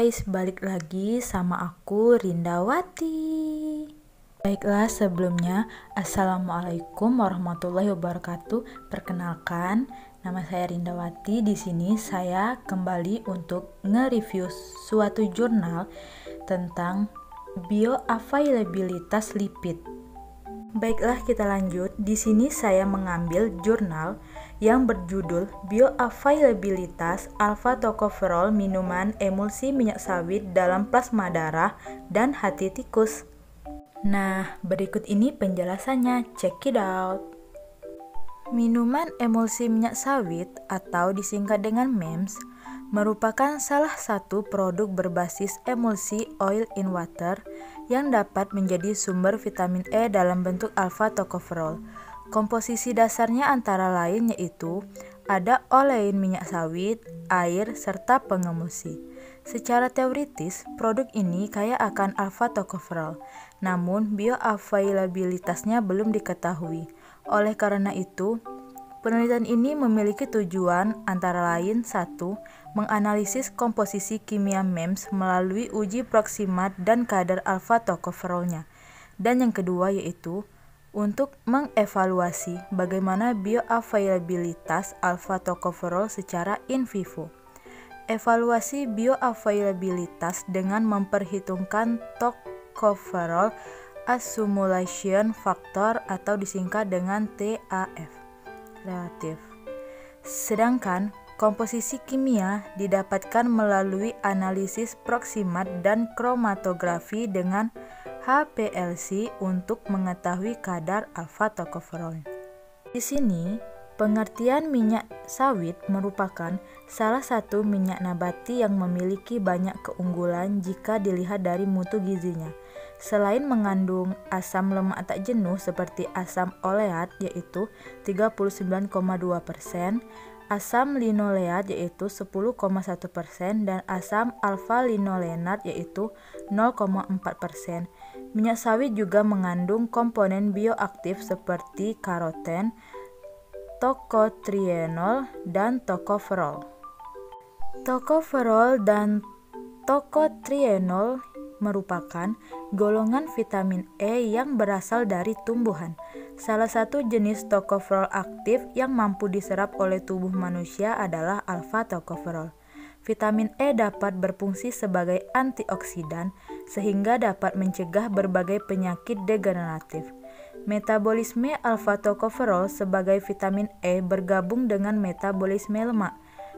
guys, balik lagi sama aku Rindawati. Baiklah, sebelumnya Assalamualaikum warahmatullahi wabarakatuh. Perkenalkan, nama saya Rindawati. Di sini saya kembali untuk nge-review suatu jurnal tentang bioavailabilitas lipid. Baiklah, kita lanjut. Di sini saya mengambil jurnal yang berjudul Bioavailabilitas alfa-tokoferol minuman emulsi minyak sawit dalam plasma darah dan hati tikus. Nah, berikut ini penjelasannya. Check it out. Minuman emulsi minyak sawit atau disingkat dengan MEMS merupakan salah satu produk berbasis emulsi oil in water yang dapat menjadi sumber vitamin E dalam bentuk alfa-tokoferol. Komposisi dasarnya antara lain yaitu ada olein minyak sawit, air, serta pengemulsi. Secara teoritis, produk ini kaya akan alfa-tokoferol, namun bioavailabilitasnya belum diketahui. Oleh karena itu, penelitian ini memiliki tujuan antara lain 1. Menganalisis komposisi kimia MEMS melalui uji proksimat dan kadar alfa-tokoferolnya. Dan yang kedua yaitu untuk mengevaluasi bagaimana bioavailabilitas alfa-tokoferol secara in vivo. Evaluasi bioavailabilitas dengan memperhitungkan tocopherol accumulation factor atau disingkat dengan TAF relatif. Sedangkan komposisi kimia didapatkan melalui analisis proksimat dan kromatografi dengan HPLC untuk mengetahui kadar alfa-tokoferol. Di sini, pengertian minyak sawit merupakan salah satu minyak nabati yang memiliki banyak keunggulan jika dilihat dari mutu gizinya. Selain mengandung asam lemak tak jenuh seperti asam oleat yaitu 39,2%, asam linoleat yaitu 10,1% dan asam alfa-linolenat yaitu 0,4%. Minyak sawit juga mengandung komponen bioaktif seperti karoten, tocotrienol, dan tocoferol. Tocoferol dan tocotrienol merupakan golongan vitamin E yang berasal dari tumbuhan. Salah satu jenis tocoferol aktif yang mampu diserap oleh tubuh manusia adalah alfa-tocoferol. Vitamin E dapat berfungsi sebagai antioksidan sehingga dapat mencegah berbagai penyakit degeneratif. Metabolisme alfa-tocoferol sebagai vitamin E bergabung dengan metabolisme lemak.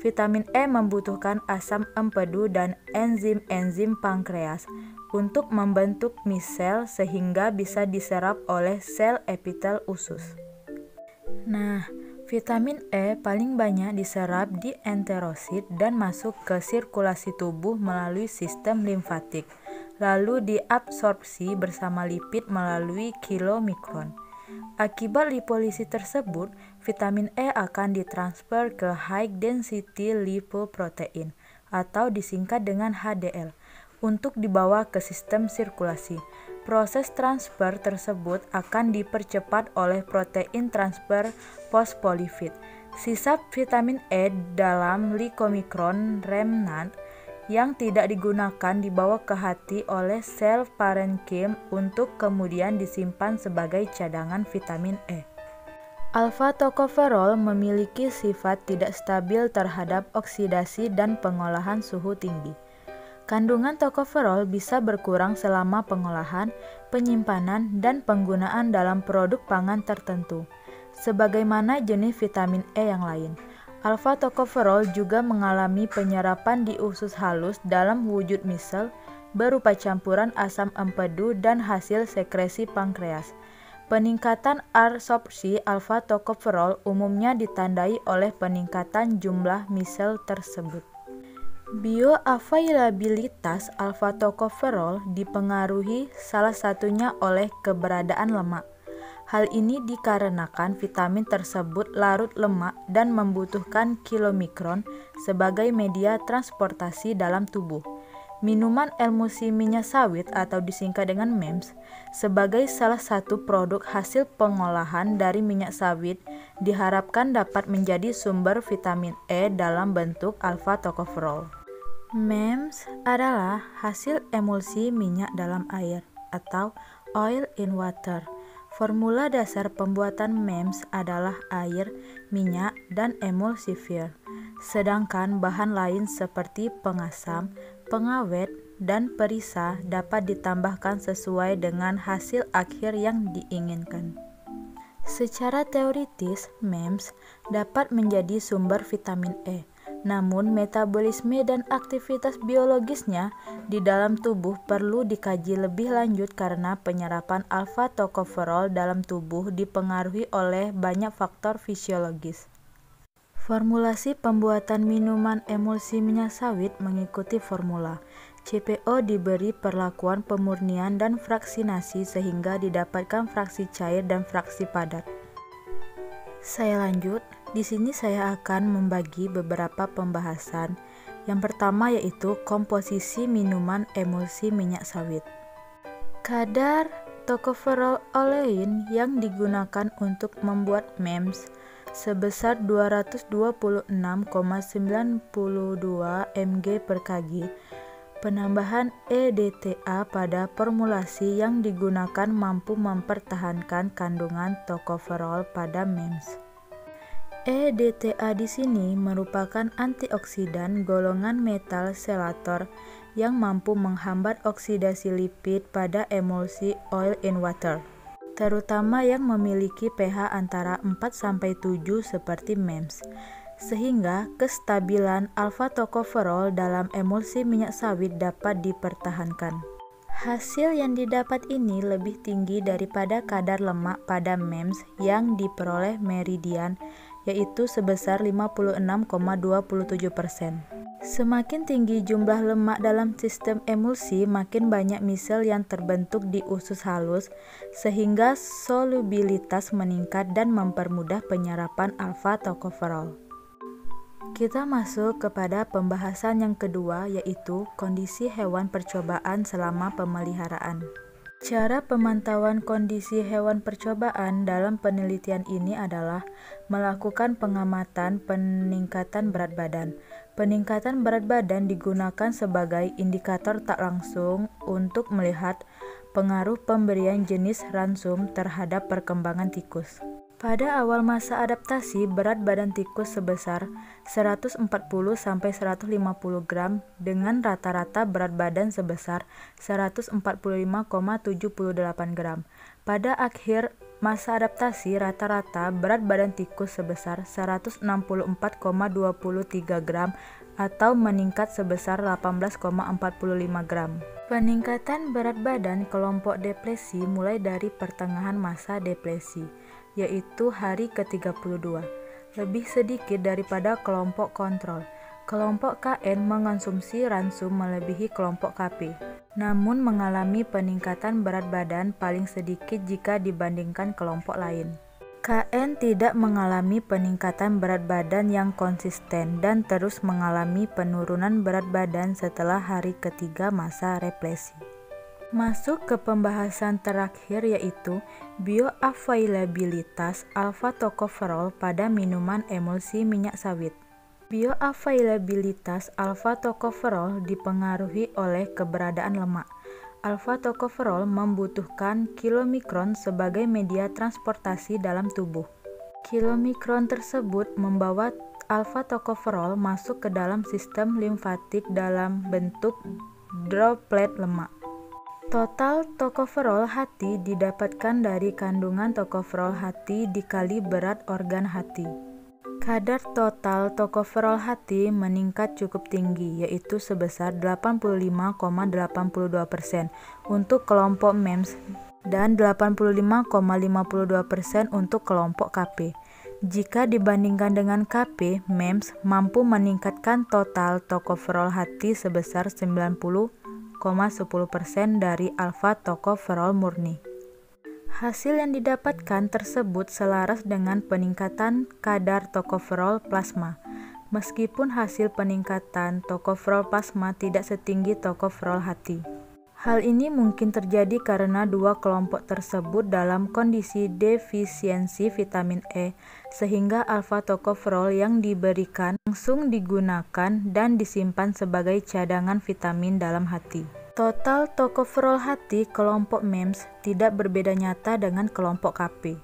Vitamin E membutuhkan asam empedu dan enzim-enzim pankreas untuk membentuk misel sehingga bisa diserap oleh sel epitel usus. Nah, vitamin E paling banyak diserap di enterosit dan masuk ke sirkulasi tubuh melalui sistem limfatik, lalu diabsorpsi bersama lipid melalui kilomikron. Akibat lipolisi tersebut, vitamin E akan ditransfer ke high density lipoprotein atau disingkat dengan HDL untuk dibawa ke sistem sirkulasi. Proses transfer tersebut akan dipercepat oleh protein transfer fosfolipid. Sisa vitamin E dalam glykomikron remnant yang tidak digunakan dibawa ke hati oleh sel parenkim untuk kemudian disimpan sebagai cadangan vitamin E. Alfa-tocoferol memiliki sifat tidak stabil terhadap oksidasi dan pengolahan suhu tinggi. Kandungan tocoferol bisa berkurang selama pengolahan, penyimpanan, dan penggunaan dalam produk pangan tertentu. Sebagaimana jenis vitamin E yang lain, alfa-tocoferol juga mengalami penyerapan di usus halus dalam wujud misel berupa campuran asam empedu dan hasil sekresi pankreas. Peningkatan absorpsi alfa-tocoferol umumnya ditandai oleh peningkatan jumlah misel tersebut. Bioavailabilitas alfa-tocoferol dipengaruhi salah satunya oleh keberadaan lemak. Hal ini dikarenakan vitamin tersebut larut lemak dan membutuhkan kilomikron sebagai media transportasi dalam tubuh. Minuman emulsi minyak sawit atau disingkat dengan MEMS sebagai salah satu produk hasil pengolahan dari minyak sawit diharapkan dapat menjadi sumber vitamin E dalam bentuk alfa-tocoferol. MEMS adalah hasil emulsi minyak dalam air atau oil in water. Formula dasar pembuatan MEMS adalah air, minyak, dan emulsifier. Sedangkan bahan lain seperti pengasam, pengawet, dan perisa dapat ditambahkan sesuai dengan hasil akhir yang diinginkan. Secara teoritis, MEMS dapat menjadi sumber vitamin E. Namun, metabolisme dan aktivitas biologisnya di dalam tubuh perlu dikaji lebih lanjut karena penyerapan alfa-tokoferol dalam tubuh dipengaruhi oleh banyak faktor fisiologis. Formulasi pembuatan minuman emulsi minyak sawit mengikuti formula. CPO diberi perlakuan pemurnian dan fraksinasi sehingga didapatkan fraksi cair dan fraksi padat. Saya lanjut. Di sini saya akan membagi beberapa pembahasan. Yang pertama yaitu komposisi minuman emulsi minyak sawit. Kadar tokoferol olein yang digunakan untuk membuat MEMS sebesar 226,92 mg per kg. Penambahan EDTA pada formulasi yang digunakan mampu mempertahankan kandungan tokoferol pada MEMS. EDTA di sini merupakan antioksidan golongan metal chelator yang mampu menghambat oksidasi lipid pada emulsi oil in water, terutama yang memiliki pH antara 4-7 seperti MEMS, sehingga kestabilan alfa-tokoferol dalam emulsi minyak sawit dapat dipertahankan. Hasil yang didapat ini lebih tinggi daripada kadar lemak pada MEMS yang diperoleh Meridian, yaitu sebesar 56,27%. Semakin tinggi jumlah lemak dalam sistem emulsi, makin banyak misel yang terbentuk di usus halus, sehingga solubilitas meningkat dan mempermudah penyerapan alfa-tokoferol. Kita masuk kepada pembahasan yang kedua, yaitu kondisi hewan percobaan selama pemeliharaan. Cara pemantauan kondisi hewan percobaan dalam penelitian ini adalah melakukan pengamatan peningkatan berat badan. Peningkatan berat badan digunakan sebagai indikator tak langsung untuk melihat pengaruh pemberian jenis ransum terhadap perkembangan tikus. Pada awal masa adaptasi, berat badan tikus sebesar 140-150 gram dengan rata-rata berat badan sebesar 145,78 gram. Pada akhir masa adaptasi, rata-rata berat badan tikus sebesar 164,23 gram atau meningkat sebesar 18,45 gram. Peningkatan berat badan kelompok depresi mulai dari pertengahan masa depresi, yaitu hari ke-32, lebih sedikit daripada kelompok kontrol. Kelompok KN mengonsumsi ransum melebihi kelompok KP, namun mengalami peningkatan berat badan paling sedikit jika dibandingkan kelompok lain. KN tidak mengalami peningkatan berat badan yang konsisten dan terus mengalami penurunan berat badan setelah hari ketiga masa represi. Masuk ke pembahasan terakhir yaitu bioavailabilitas alfa-tokoferol pada minuman emulsi minyak sawit. Bioavailabilitas alfa-tokoferol dipengaruhi oleh keberadaan lemak. Alfa-tokoferol membutuhkan kilomikron sebagai media transportasi dalam tubuh. Kilomikron tersebut membawa alfa-tokoferol masuk ke dalam sistem limfatik dalam bentuk droplet lemak. Total tokoferol hati didapatkan dari kandungan tokoferol hati dikali berat organ hati. Kadar total tokoferol hati meningkat cukup tinggi, yaitu sebesar 85,82% untuk kelompok MEMS dan 85,52% untuk kelompok KP. Jika dibandingkan dengan KP, MEMS mampu meningkatkan total tokoferol hati sebesar 90,10% dari alfa-tokoferol murni. Hasil yang didapatkan tersebut selaras dengan peningkatan kadar tokoferol plasma, meskipun hasil peningkatan tokoferol plasma tidak setinggi tokoferol hati. Hal ini mungkin terjadi karena dua kelompok tersebut dalam kondisi defisiensi vitamin E, sehingga alfa tokoferol yang diberikan langsung digunakan dan disimpan sebagai cadangan vitamin dalam hati. Total tokoferol hati kelompok MEMS tidak berbeda nyata dengan kelompok KP,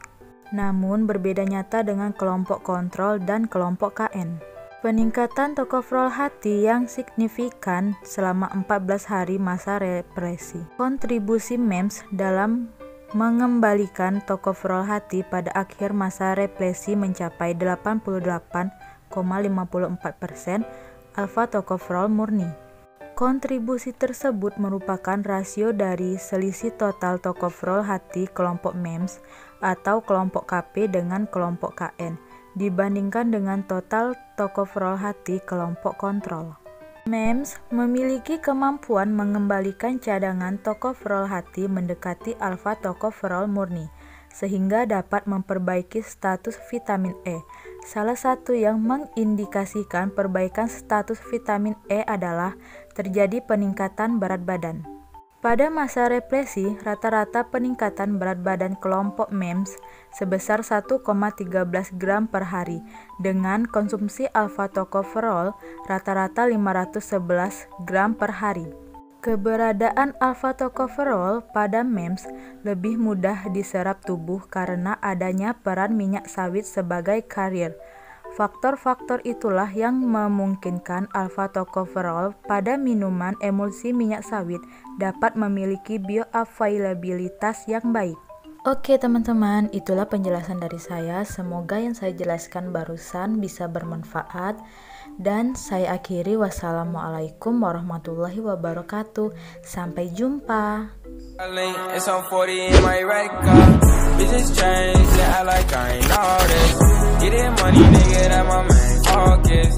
namun berbeda nyata dengan kelompok kontrol dan kelompok KN. Peningkatan tokoferol hati yang signifikan selama 14 hari masa represi. Kontribusi MEMS dalam mengembalikan tokoferol hati pada akhir masa represi mencapai 88,54% alfa tokoferol murni. Kontribusi tersebut merupakan rasio dari selisih total tokoferol hati kelompok MEMS atau kelompok KP dengan kelompok KN dibandingkan dengan total tokoferol hati kelompok kontrol. MEMS memiliki kemampuan mengembalikan cadangan tokoferol hati mendekati alfa tokoferol murni, sehingga dapat memperbaiki status vitamin E. Salah satu yang mengindikasikan perbaikan status vitamin E adalah terjadi peningkatan berat badan. Pada masa represi, rata-rata peningkatan berat badan kelompok MEMS sebesar 1,13 gram per hari, dengan konsumsi alfa tokoferol rata-rata 511 gram per hari. Keberadaan alfa tokoferol pada MEMS lebih mudah diserap tubuh karena adanya peran minyak sawit sebagai karier. Faktor-faktor itulah yang memungkinkan alfa tokoferol pada minuman emulsi minyak sawit dapat memiliki bioavailabilitas yang baik. Oke teman-teman, itulah penjelasan dari saya. Semoga yang saya jelaskan barusan bisa bermanfaat. Dan saya akhiri, wassalamualaikum warahmatullahi wabarakatuh. Sampai jumpa. Get that money, nigga, that my main focus.